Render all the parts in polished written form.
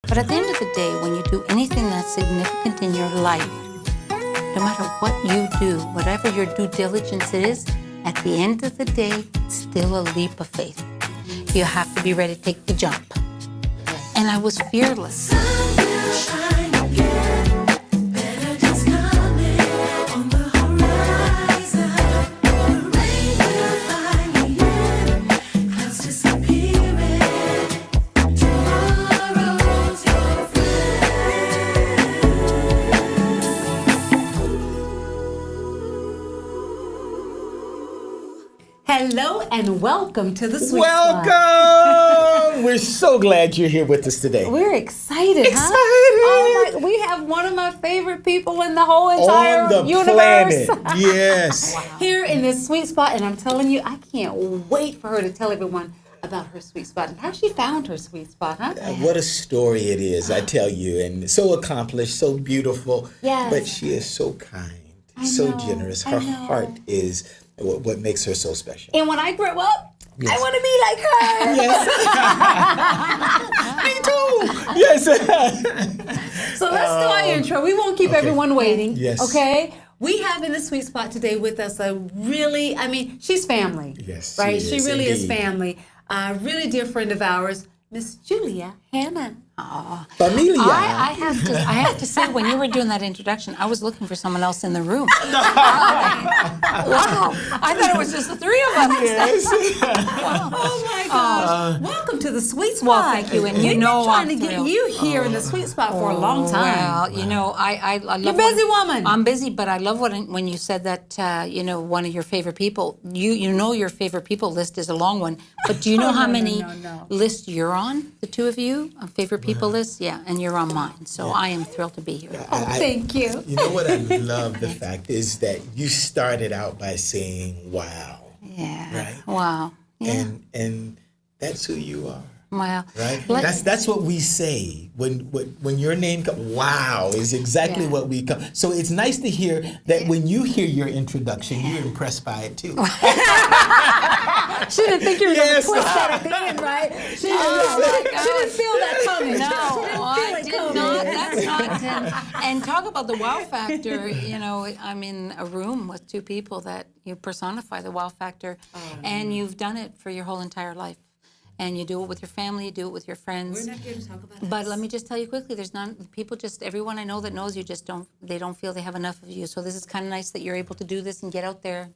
But at the end of the day, when you do anything that's significant in your life, no matter what you do, whatever your due diligence is, at the end of the day, it's still a leap of faith. You have to be ready to take the jump. And I was fearless. Hello and welcome to the Sweet Spot. Welcome! We're so glad you're here with us today. We're excited, Excited! Oh my, we have one of my favorite people in the whole entire On the universe. planet, yes. Here in this Sweet Spot, and I'm telling you, I can't wait for her to tell everyone about her sweet spot and how she found her sweet spot, huh? What a story it is, I tell you, and so accomplished, so beautiful. Yes. But she is so kind, so generous. Her heart is what makes her so special. And when I grow up, Yes. I want to be like her. Yes. Me too. Yes. So let's do our intro. We won't keep everyone waiting. Yes. Okay? We have in the Sweet Spot today with us a really, she's family. Yes, Right? she She is, really is indeed. family. A really dear friend of ours, Miss Julia Hanna. Familia. I have to say, when you were doing that introduction, I was looking for someone else in the room. Wow. I thought it was just the three of us. Yes. Oh my gosh. Welcome to the Sweet Spot. Well, thank you, and you We've know been trying I'm to get thrilled. you here in the Sweet Spot for a long time. Well, you know, I love. You're a busy woman. I'm busy, but I love when you said that. One of your favorite people. You know your favorite people list is a long one, but do you know how many lists you're on? The two of you, on favorite people list, yeah, and you're on mine. So I am thrilled to be here. Thank you. You know what I love the fact is that you started out by saying, wow. Yeah. Right? Wow. Yeah. And that's who you are. Wow. Right? That's what we say when your name comes. Wow is exactly what we come. So it's nice to hear that when you hear your introduction, you're impressed by it too. She didn't think you were Yes. going to twist that at the end, right? She didn't feel that coming. No, She I didn't did feel it not. coming. That's not. And talk about the wow factor. You know, I'm in a room with two people that you personify the wow factor, and you've done it for your whole entire life. And you do it with your family, you do it with your friends. We're not here to talk about it. But let me just tell you quickly, everyone I know that knows you they don't feel they have enough of you. So this is kind of nice that you're able to do this and get out there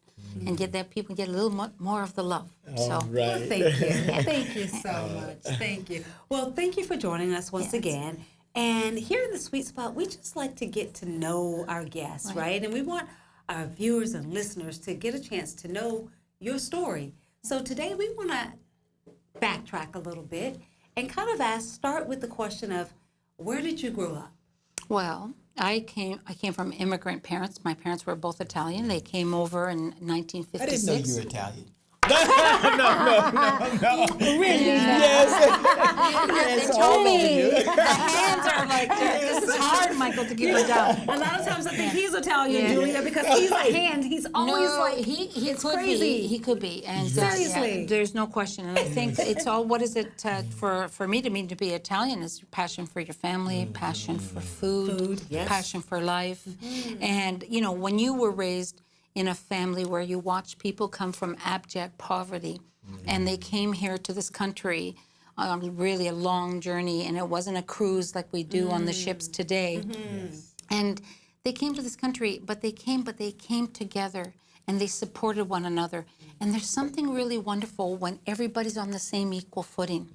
and get that people get a little more of the love. So Right. Thank you. Thank you so much. Thank you. Well, thank you for joining us once again. And here in the Sweet Spot, we just like to get to know our guests, right? And we want our viewers and listeners to get a chance to know your story. So today we want to backtrack a little bit and kind of start with the question of, where did you grow up? well, I came from immigrant parents. My parents were both Italian. They came over in 1956. I didn't know you were Italian. Really? Yes. They told me. The hands are like, this is hard, Michael, to keep it down. A lot of times I think he's Italian, Julia, because he's a hand. He's always he it's could crazy. be. He could be. And Seriously. there's no question. And I think it's all. What is it for me to be Italian? Is passion for your family, passion for food, yes. passion for life, and you know when you were raised in a family where you watched people come from abject poverty, and they came here to this country. Really a long journey, and it wasn't a cruise like we do on the ships today. And they came to this country, but they came together, and they supported one another. And there's something really wonderful when everybody's on the same equal footing.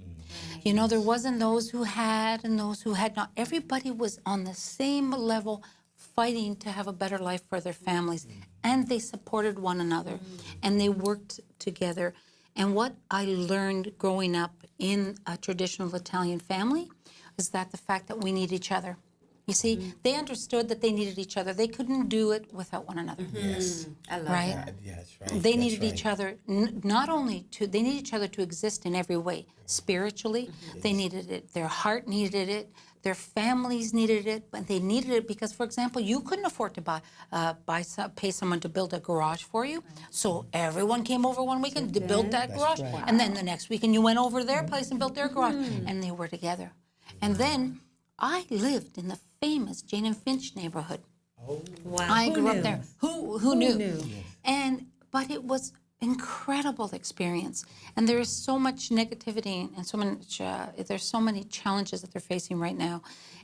You know, there wasn't those who had and those who had not. Everybody was on the same level, fighting to have a better life for their families. And they supported one another, and they worked together. And what I learned growing up in a traditional Italian family is that the fact that we need each other. You see, they understood that they needed each other. They couldn't do it without one another. Yes. I love Right? that. Yeah, that's right. They That's needed right. each other, they needed each other to exist in every way. Spiritually, they needed it. Their heart needed it. Their families needed it, but they needed it because, for example, you couldn't afford to pay someone to build a garage for you. So everyone came over one weekend to build that garage, right. and then the next weekend you went over their place and built their garage, and they were together. And then I lived in the famous Jane and Finch neighborhood. Oh, Wow. I grew knew? up there. Who knew? But it was incredible experience. And there is so much negativity and so much. There's so many challenges that they're facing right now,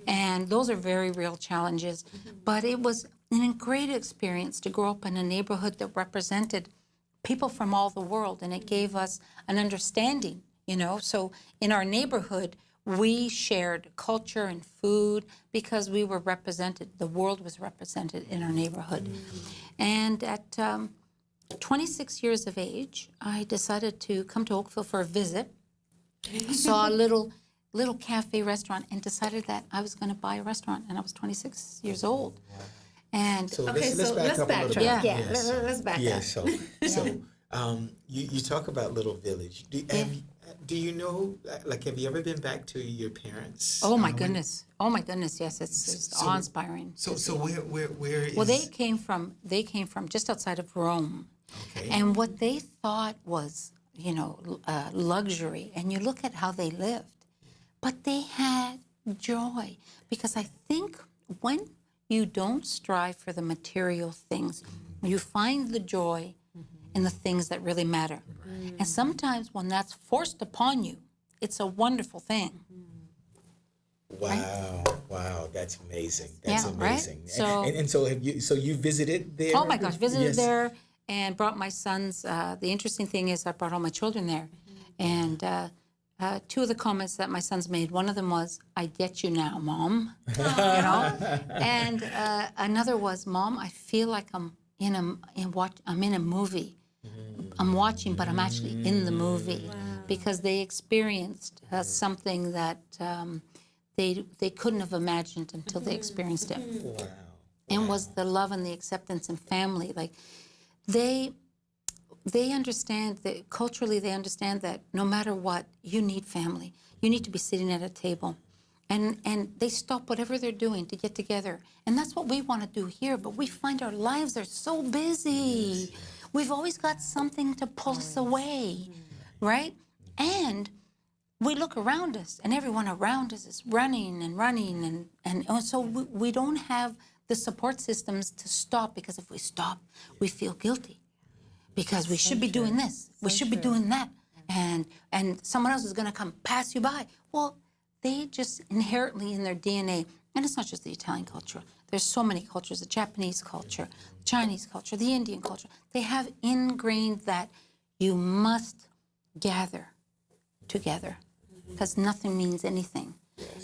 and those are very real challenges. But it was a great experience to grow up in a neighborhood that represented people from all the world, and it gave us an understanding. So in our neighborhood, we shared culture and food because we were represented. The world was represented in our neighborhood. And at 26 years of age, I decided to come to Oakville for a visit. Saw a little cafe restaurant and decided that I was going to buy a restaurant. And I was 26 years old. And so Okay, let's back up a little bit. Yeah. Let's back Yeah, up. so you talk about Little Village. Do you know, like, have you ever been back to your parents? oh my goodness, yes, it's awe-inspiring. So where is? Well, they came from just outside of Rome. Okay. And what they thought was, luxury, and you look at how they lived, but they had joy. Because I think when you don't strive for the material things, you find the joy in the things that really matter. And sometimes when that's forced upon you, it's a wonderful thing. Wow, that's amazing. That's Yeah, right? amazing. So- And so you visited there? Oh my gosh, visited Yes. there and brought my sons. The interesting thing is I brought all my children there. And two of the comments that my sons made, one of them was, "I get you now, Mom." And another was, "Mom, I feel like I'm in a movie. I'm watching, but I'm actually in the movie." Because they experienced something that they couldn't have imagined until they experienced it. Wow. And was the love and the acceptance and family. Like they understand that culturally, they understand that no matter what, you need family. You need to be sitting at a table. And they stop whatever they're doing to get together. And that's what we want to do here, but we find our lives are so busy. We've always got something to pull us away, right? And we look around us, and everyone around us is running, and so we don't have the support systems to stop, because if we stop, we feel guilty. Because we should be doing this, we should be doing that, and someone else is going to come pass you by. Well, they just inherently in their DNA, and it's not just the Italian culture. There's so many cultures: the Japanese culture, the Chinese culture, the Indian culture. They have ingrained that you must gather together, because nothing means anything.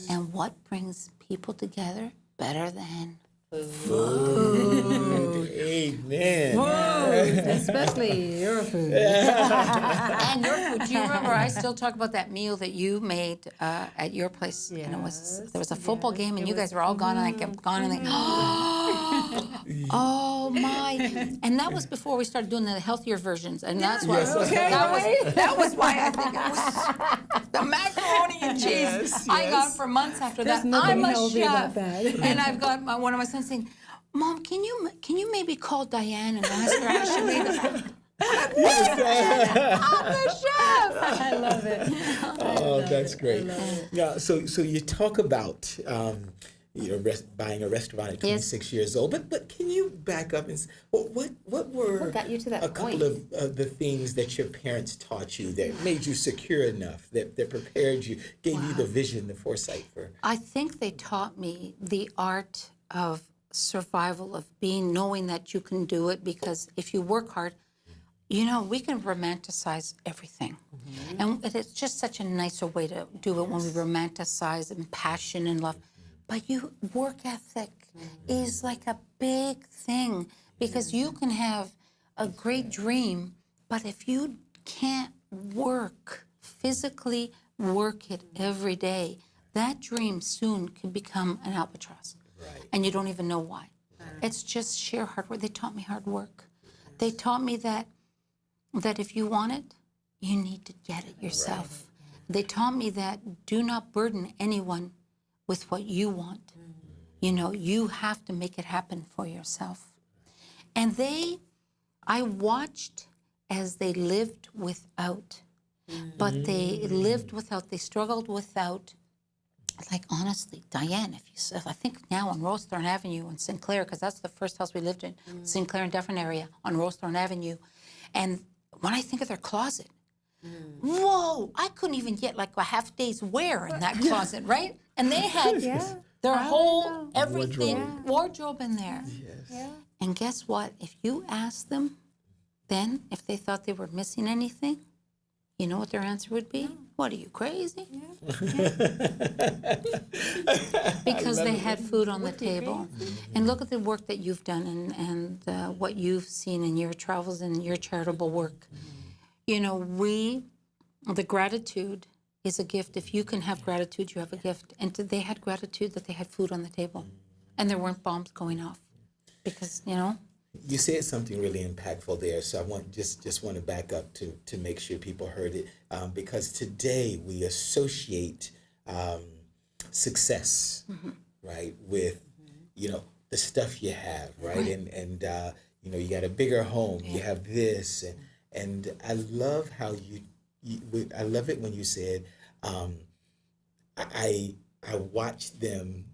And what brings people together better than Food. Amen. Especially your food. and your food? Do you remember? I still talk about that meal that you made at your place, and there was a football game, and you guys were all gone, and I kept gone, and oh my! And that was before we started doing the healthier versions, and that's why that was why I think it was the macaroni and cheese I got for months after that. I'm a chef, and I've got one of my sons saying, "Mom, can you maybe call Diane and ask her how she made the?" I'm the chef. I love it. Oh, that's great. Yeah. So you talk about buying a restaurant at 26 years old, but can you back up and what were What got you to that a couple point? of the things that your parents taught you that made you secure enough, that prepared you, gave you the vision, the foresight for? I think they taught me the art of survival, of knowing that you can do it, because if you work hard, we can romanticize everything. And it's just such a nicer way to do it when we romanticize and passion and love. But work ethic is like a big thing, because you can have a great dream, but if you can't physically work it every day, that dream soon can become an albatross. Right. And you don't even know why. It's just sheer hard work. They taught me hard work. They taught me that if you want it, you need to get it yourself. Right. They taught me that do not burden anyone with what you want. You have to make it happen for yourself. And I watched as they lived without, but they lived without, they struggled without like honestly, Diane, I think now on Rosethorn Avenue in Sinclair, because that's the first house we lived in, Sinclair and Dufferin area on Rosethorn Avenue. And when I think of their closet, whoa, I couldn't even get like a half day's wear in that closet, right? And they had their whole everything wardrobe in there. And guess what? If you asked them then if they thought they were missing anything, you know what their answer would be? What, are you crazy? Because they had food on the table. And look at the work that you've done and what you've seen in your travels and your charitable work. You know, the gratitude is a gift. If you can have gratitude, you have a gift. And they had gratitude that they had food on the table and there weren't bombs going off. Because, you know. You said something really impactful there, so I want just want to back up to make sure people heard it, because today we associate success, right, with the stuff you have, right, and you got a bigger home, you have this, and I love how I love it when you said, I watched them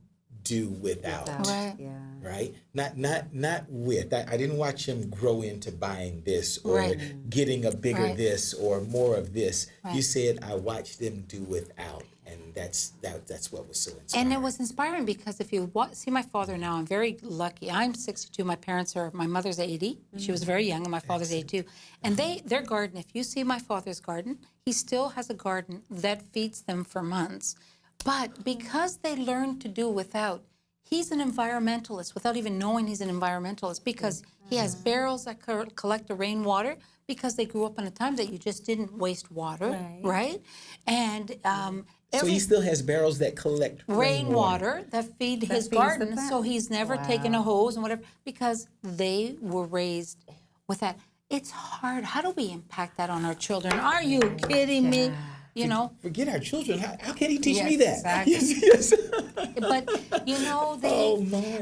do without. Right. Yeah. Right? Not with. I didn't watch him grow into buying this or getting a bigger this or more of this. You said I watched them do without, and that's what was so inspiring. And it was inspiring because if you see my father now, I'm very lucky. I'm 62. My mother's 80. She was very young, and my father's 82. And their garden. If you see my father's garden, he still has a garden that feeds them for months. But because they learned to do without, he's an environmentalist without even knowing he's an environmentalist because he has barrels that collect the rainwater because they grew up in a time that you just didn't waste water, right? And so he still has barrels that collect rainwater that feed his garden, so he's never taken a hose and whatever because they were raised with that. It's hard. How do we impact that on our children? Are you kidding me? You know, forget our children. How can he teach me that? Exactly. Yes. But you know,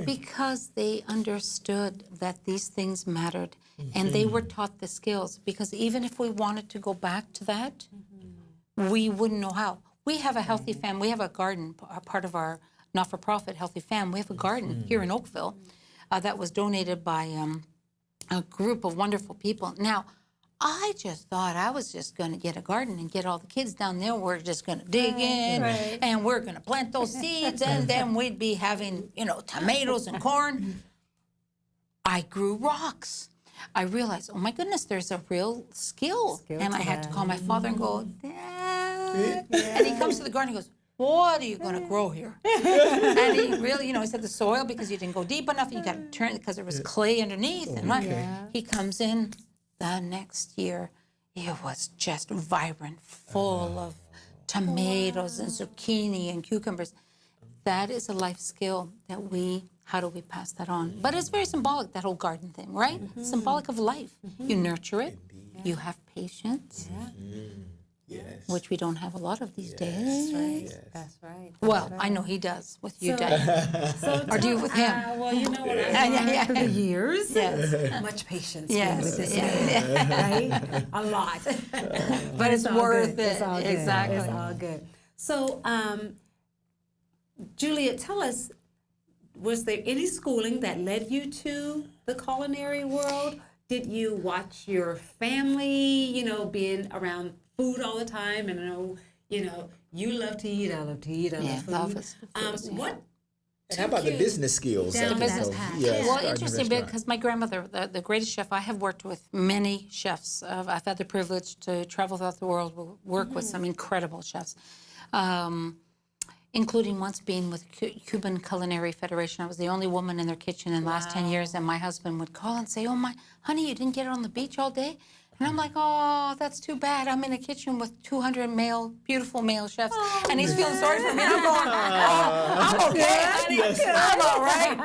because they understood that these things mattered, and they were taught the skills. Because even if we wanted to go back to that, we wouldn't know how. We have a healthy family. We have a garden, a part of our not-for-profit Healthy Fam. We have a garden here in Oakville that was donated by a group of wonderful people. Now, I just thought I was just going to get a garden and get all the kids down there. We're just going to dig in and we're going to plant those seeds and then we'd be having, tomatoes and corn. I grew rocks. I realized, oh my goodness, there's a real skill. And I had to call my father and go, Dad. And he comes to the garden and goes, what are you going to grow here? And he really, he said the soil because you didn't go deep enough. And you got to turn it because there was clay underneath. And he comes in. The next year, it was just vibrant, full of tomatoes and zucchini and cucumbers. That is a life skill that how do we pass that on? But it's very symbolic, that whole garden thing, right? Symbolic of life. You nurture it, you have patience, which we don't have a lot of these days. That's right. Well, I know he does with you, Diane. Or do you with him? Well, you know what I've learned through the years. Much patience with this man, right? A lot. But it's worth good. it. It's all good. Exactly. It's all good. So, Julia, tell us, was there any schooling that led you to the culinary world? Did you watch your family, being around food all the time? And I know, you love to eat, I love to eat, I love food. What? And how about the business skills? Down that path. Well, interesting because my grandmother, the greatest chef, I have worked with many chefs. I've had the privilege to travel throughout the world, work with some incredible chefs, including once being with Cuban Culinary Federation. I was the only woman in their kitchen in the last 10 years, and my husband would call and say, oh, my honey, you didn't get on the beach all day? And I'm like, oh, that's too bad. I'm in a kitchen with 200 beautiful male chefs, and he's feeling sorry for me. And I'm going, I'm okay, honey. I'm all right,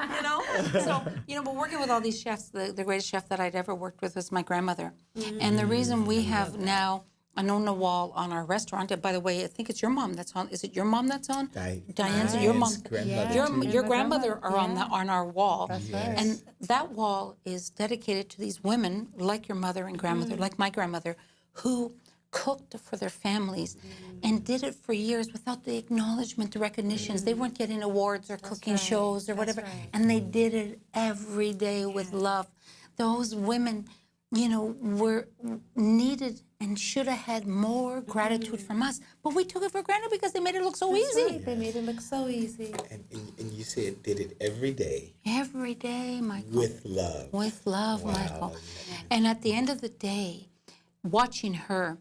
So, but working with all these chefs, the greatest chef that I'd ever worked with was my grandmother. And the reason we have now a Nona wall on our restaurant, and by the way, I think it's your mom that's on. Is it your mom that's on? Diane's your mom. Your grandmother are on our wall. That's right. And that wall is dedicated to these women like your mother and grandmother, like my grandmother, who cooked for their families and did it for years without the acknowledgement, the recognitions. They weren't getting awards or cooking shows or whatever. And they did it every day with love. Those women, you know, were needed and should have had more gratitude from us. But we took it for granted because they made it look so easy. Right. They made it look so easy. And you said did it every day. Every day, Michael. With love. With love, Wow. Michael. And at the end of the day, watching her,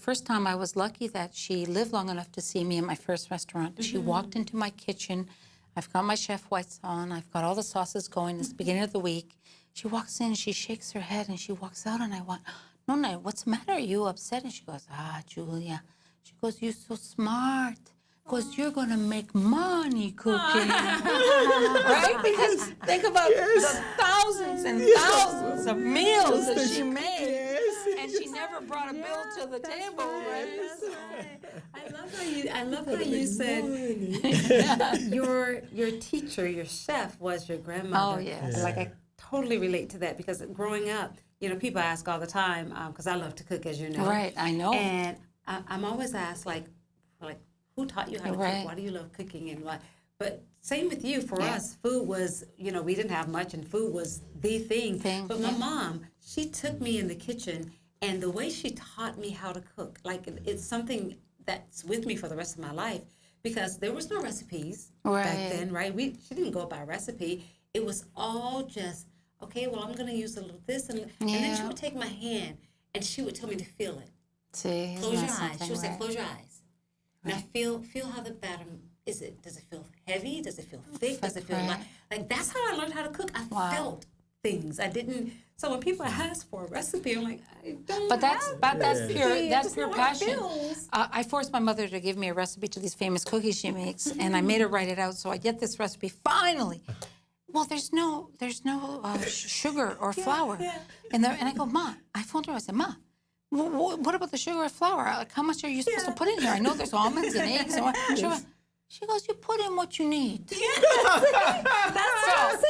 first time I was lucky that she lived long enough to see me in my first restaurant. She walked into my kitchen. I've got my chef whites on. I've got all the sauces going. It's the beginning of the week. She walks in, she shakes her head, and she walks out, and I went, no, what's the matter? Are you upset? And she goes, Julia. She goes, you're so smart. Because you're going to make money cooking. Right? Because think about the thousands and thousands of meals that she made. And she never brought a bill to the table, right? I love how you said your teacher, your chef, was your grandmother. Oh, yes. Like I totally relate to that because growing up, you know, people ask all the time because I love to cook, as you know. Right, I know. And I'm always asked like, who taught you how to cook? Why do you love cooking and what? But same with you. For us, food was, you know, we didn't have much, and food was the thing. But my mom, she took me in the kitchen, and the way she taught me how to cook, like it's something that's with me for the rest of my life because there was no recipes back then, right? She didn't go by recipe. It was all just, okay, well, I'm going to use a little this. And then she would take my hand, and she would tell me to feel it. See, close your eyes. She would say, close your eyes. Now feel how the batter is. Does it feel heavy? Does it feel thick? Does it feel light? Like that's how I learned how to cook. I felt things. I didn't. So when people ask for a recipe, I'm like, I don't. But that's pure. That's pure passion. I forced my mother to give me a recipe to these famous cookies she makes, and I made her write it out. So I get this recipe finally. Well, there's no sugar or flour, and I go, Ma. I phoned her. I said, Ma. What about the sugar or flour? Like, how much are you supposed to put in here? I know there's almonds and eggs and what. She goes, you put in what you need. That's so,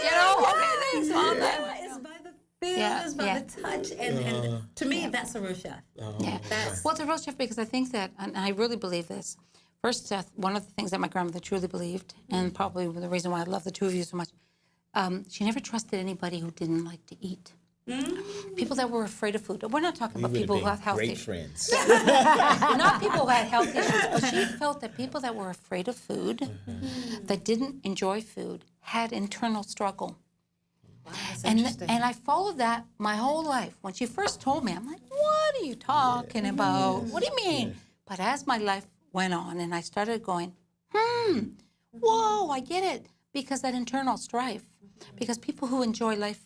you know, okay, thanks, Mom. It's by the feel, it's by the touch, and to me, that's a real chef. Well, it's a real chef because I think that, and I really believe this. First, one of the things that my grandmother truly believed, and probably the reason why I love the two of you so much, she never trusted anybody who didn't like to eat. People that were afraid of food. We're not talking about people who have health issues. Great friends. Not people who had health issues, but she felt that people that were afraid of food, that didn't enjoy food, had internal struggle. Wow, that's And interesting. I followed that my whole life. When she first told me, I'm like, what are you talking about? What do you mean? But as my life went on and I started going, whoa, I get it. Because that internal strife. Because people who enjoy life,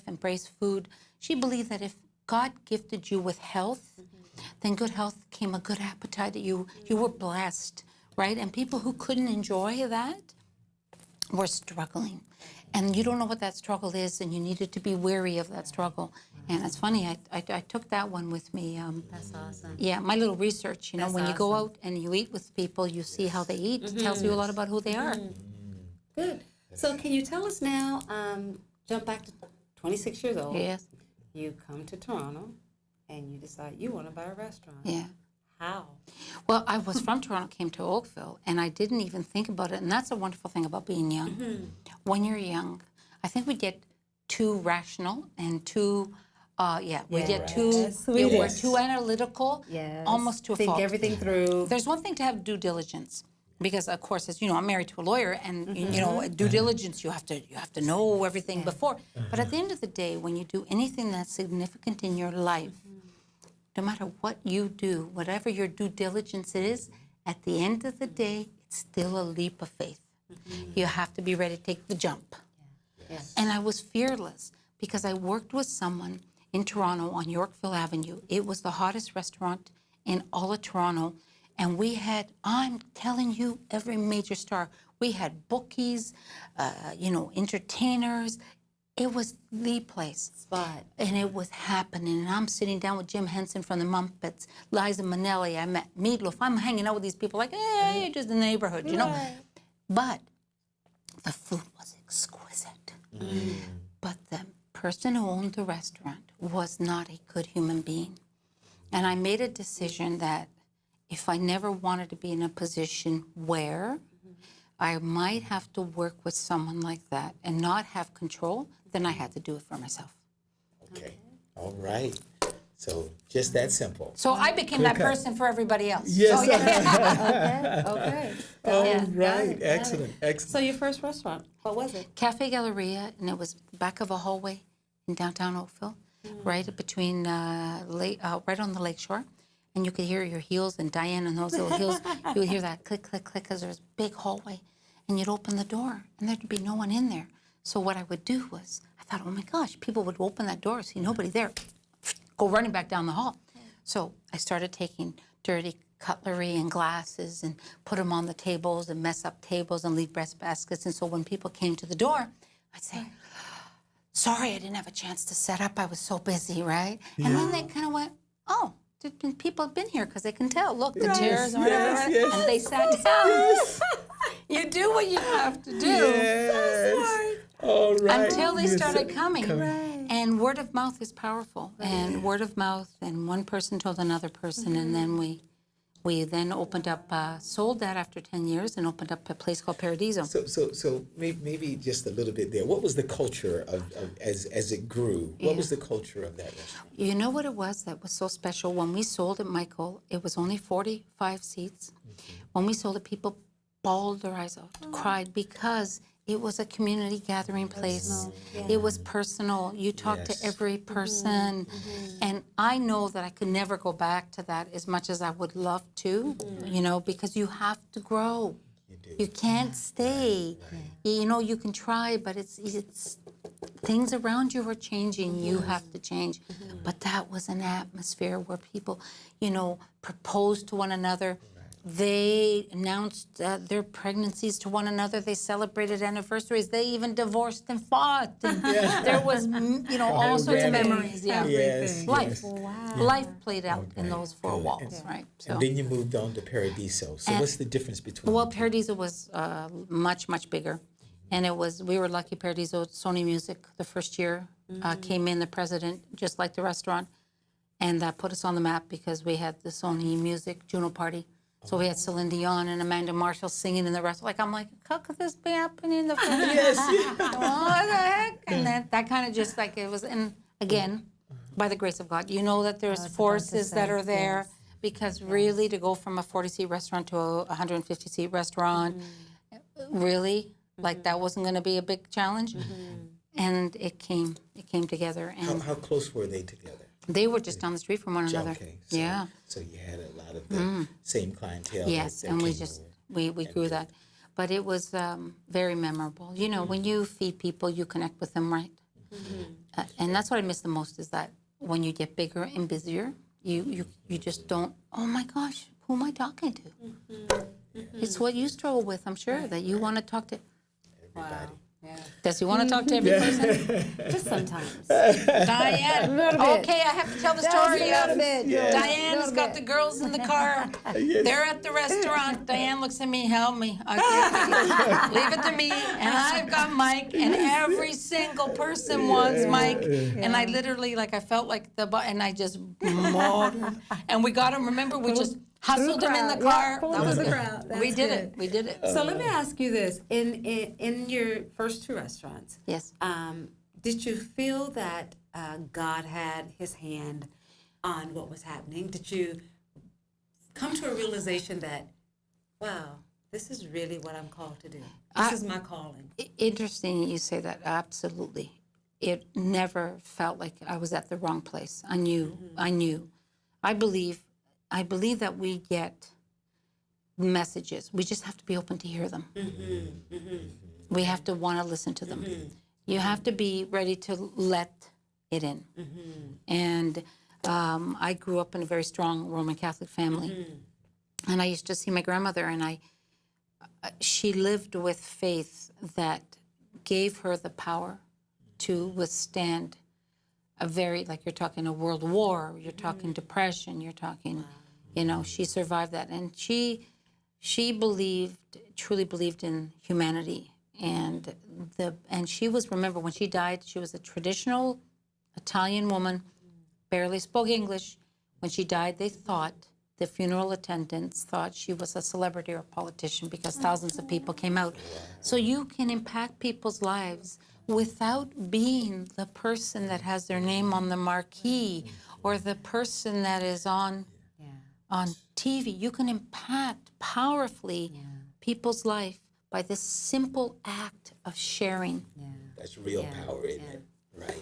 embrace food. She believed that if God gifted you with health, then good health came a good appetite. You were blessed, right? And people who couldn't enjoy that were struggling. And you don't know what that struggle is, and you needed to be wary of that struggle. And it's funny, I took that one with me. That's awesome. Yeah, my little research, you know, That's when you go awesome. out and you eat with people, you see how they eat. It tells you a lot about who they are. Good. So can you tell us now, jump back to 26 years old. Yes. You come to Toronto, and you decide you want to buy a restaurant. Yeah. How? Well, I was from Toronto, came to Oakville, and I didn't even think about it. And that's a wonderful thing about being young. When you're young, I think we get too rational and too, we get too, we're too analytical, almost to a Think fault. everything through. There's one thing to have due diligence. Because of course, as you know, I'm married to a lawyer, and you know, due diligence, you have to know everything before. But at the end of the day, when you do anything that's significant in your life, no matter what you do, whatever your due diligence is, at the end of the day, it's still a leap of faith. You have to be ready to take the jump. Yes. And I was fearless because I worked with someone in Toronto on Yorkville Avenue. It was the hottest restaurant in all of Toronto. And we had, I'm telling you, every major star. We had bookies, entertainers. It was the place. Spot. And it was happening. And I'm sitting down with Jim Henson from the Muppets, Liza Minnelli. I met Meatloaf. I'm hanging out with these people like, hey, just in the neighborhood, you know. But the food was exquisite. But the person who owned the restaurant was not a good human being. And I made a decision that if I never wanted to be in a position where I might have to work with someone like that and not have control, then I had to do it for myself. Okay. All right. So just that simple. So I became that person for everybody else. Yes. So, yeah. Okay. All Yeah. right. Got it. Excellent. Excellent. So your first restaurant, what was it? Cafe Galleria, and it was back of a hallway in downtown Oakville, right between right on the lakeshore. And you could hear your heels and Diane and those little heels. You would hear that click, click, click, because there was a big hallway. And you'd open the door, and there'd be no one in there. So what I would do was, I thought, oh my gosh, people would open that door, see nobody there, go running back down the hall. So I started taking dirty cutlery and glasses and put them on the tables and mess up tables and leave breast baskets. And so when people came to the door, I'd say, sorry, I didn't have a chance to set up. I was so busy, right? And then they kind of went, oh, people have been here because they can tell. Look, the chairs and whatever. yes. And they sat down. You do what you have to do. Yes. All right. Until they started coming. Right. And word of mouth is powerful. And word of mouth, and one person told another person, and then we then opened up, sold that after 10 years, and opened up a place called Paradiso. So maybe just a little bit there. What was the culture of as it grew? What was the culture of that restaurant? You know what it was that was so special? When we sold it, Michael, it was only 45 seats. When we sold it, people bawled their eyes out, cried, because it was a community gathering place. It was personal. You talked Yes. to every person. And I know that I could never go back to that as much as I would love to, you know, because you have to grow. You can't stay. You know, you can try, but it's things around you are changing. You have to change. But that was an atmosphere where people, you know, proposed to one another. They announced their pregnancies to one another. They celebrated anniversaries. They even divorced and fought. And there was, you know, all sorts of memories. Yeah, Yes. life. Yes. Wow. Life played out in those four Good. walls, right? So, And then you moved on to Paradiso. So what's the difference between? well, the two? Paradiso was much bigger, and we were lucky. Paradiso, Sony Music, the first year came in. The president, just like the restaurant, and that put us on the map because we had the Sony Music Juno party. So we had Celine Dion and Amanda Marshall singing in the restaurant. Like, I'm like, how could this be happening in the Yes. what the heck? And that kind of just like it was. And again, by the grace of God, you know that there's forces that are there, because really to go from a 40-seat restaurant to a 150-seat restaurant, really, like that wasn't going to be a big challenge. And it came together. And How close were they together? they were just down the street from one another. Okay. So, Yeah. So you had a lot of the same clientele. Yes, that and we came just over. we grew that, but it was very memorable. You know, when you feed people, you connect with them, right? And that's what I miss the most, is that when you get bigger and busier, you just don't. Oh my gosh, who am I talking to? It's what you struggle with, I'm sure, that you want to talk to. Everybody. Yeah. Does he want to talk to every person? Just sometimes. Diane. Okay, I have to tell the story. bit. Diane's got the girls in the car. They're at the restaurant. Diane looks at me, help me. Okay. Leave it to me. And I've got Mike, and every single person wants Mike. And I literally, like, I felt like and I just motored. And we got him, remember, we just hustled him in the car. That was the it. crowd. That's We did good. it. We did it. So let me ask you this: in your first two restaurants, Yes. did you feel that God had His hand on what was happening? Did you come to a realization that, wow, this is really what I'm called to do? This is my calling. Interesting you say that. Absolutely. It never felt like I was at the wrong place. I knew. I believe that we get messages. We just have to be open to hear them. We have to want to listen to them. You have to be ready to let it in. And I grew up in a very strong Roman Catholic family. And I used to see my grandmother, and she lived with faith that gave her the power to withstand a very, like you're talking a world war, you're talking depression, you're talking, you know, she survived that. And she truly believed in humanity. And she was, remember, when she died, she was a traditional Italian woman, barely spoke English, when she died, they thought, the funeral attendants thought she was a celebrity or a politician because thousands of people came out. So you can impact people's lives without being the person that has their name on the marquee or the person that is on TV. You can impact powerfully people's life by this simple act of sharing. That's real power, isn't it? Right.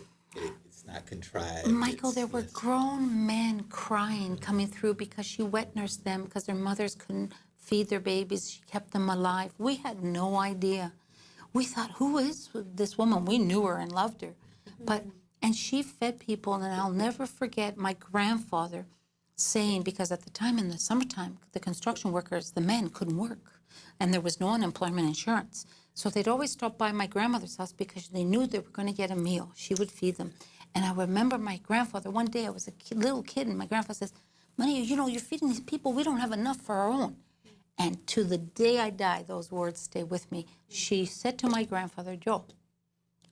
It's not contrived. Michael, there were grown men crying coming through because she wet nursed them because their mothers couldn't feed their babies. She kept them alive. We had no idea. We thought, who is this woman? We knew her and loved her. And she fed people, and I'll never forget my grandfather saying, because at the time in the summertime, the construction workers, the men couldn't work, and there was no unemployment insurance. So they'd always stop by my grandmother's house because they knew they were going to get a meal. She would feed them. And I remember my grandfather, one day I was a little kid, and my grandfather says, Money, you know, you're feeding these people, we don't have enough for our own. And to the day I die, those words stay with me. She said to my grandfather, Joe,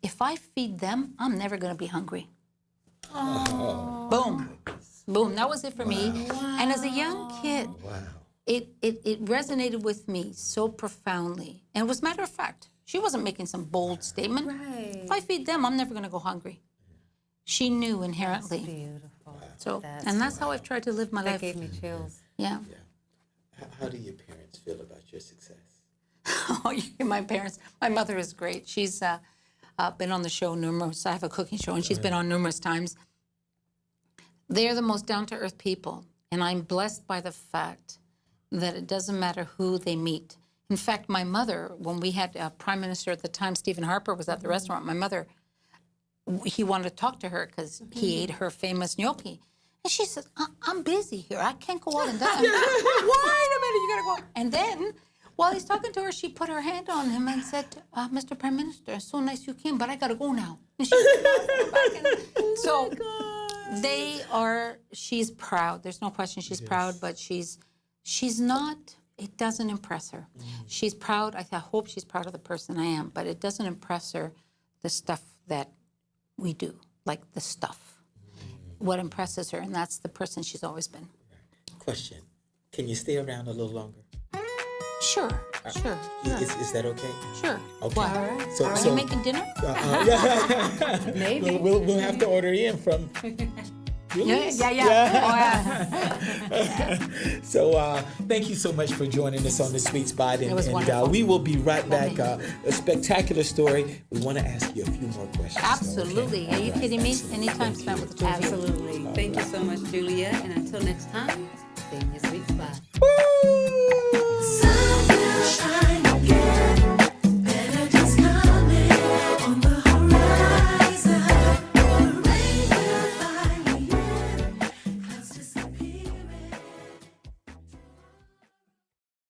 if I feed them, I'm never going to be hungry. Oh. Boom. Boom. That was it for me. Wow. And as a young kid, it resonated with me so profoundly. And it was matter of fact. She wasn't making some bold statement. Right. If I feed them, I'm never going to go hungry. She knew inherently. That's beautiful. So, that's how I've tried to live my life. That gave me chills. Yeah. How do your parents feel about your success? My parents, my mother is great. She's been on the show numerous. I have a cooking show, and she's been on numerous times. They're the most down-to-earth people, and I'm blessed by the fact that it doesn't matter who they meet. In fact, my mother, when we had Prime Minister at the time, Stephen Harper, was at the restaurant, my mother, he wanted to talk to her because he ate her famous gnocchi. And she said, I'm busy here. I can't go out and dine. Wait a minute, you got to go. And then, while he's talking to her, she put her hand on him and said, Mr. Prime Minister, it's so nice you came, but I got to go now. And she's proud. There's no question she's proud, but she's not, it doesn't impress her. She's proud. I hope she's proud of the person I am, but it doesn't impress her, the stuff that we do, like the stuff. What impresses her, and that's the person she's always been. Question. Can you stay around a little longer? Sure. Is that okay? Sure. Okay. What? Are you making dinner? Maybe. We'll have to order in from Julie's. Yeah. So thank you so much for joining us on the Sweet Spot. It was wonderful. We will be right back. A spectacular story. We want to ask you a few more questions. Absolutely. Okay? Are you kidding me? Any time spent with the two of you. Absolutely. Thank you so much, Julia. And until next time, stay in your sweet spot. Woo!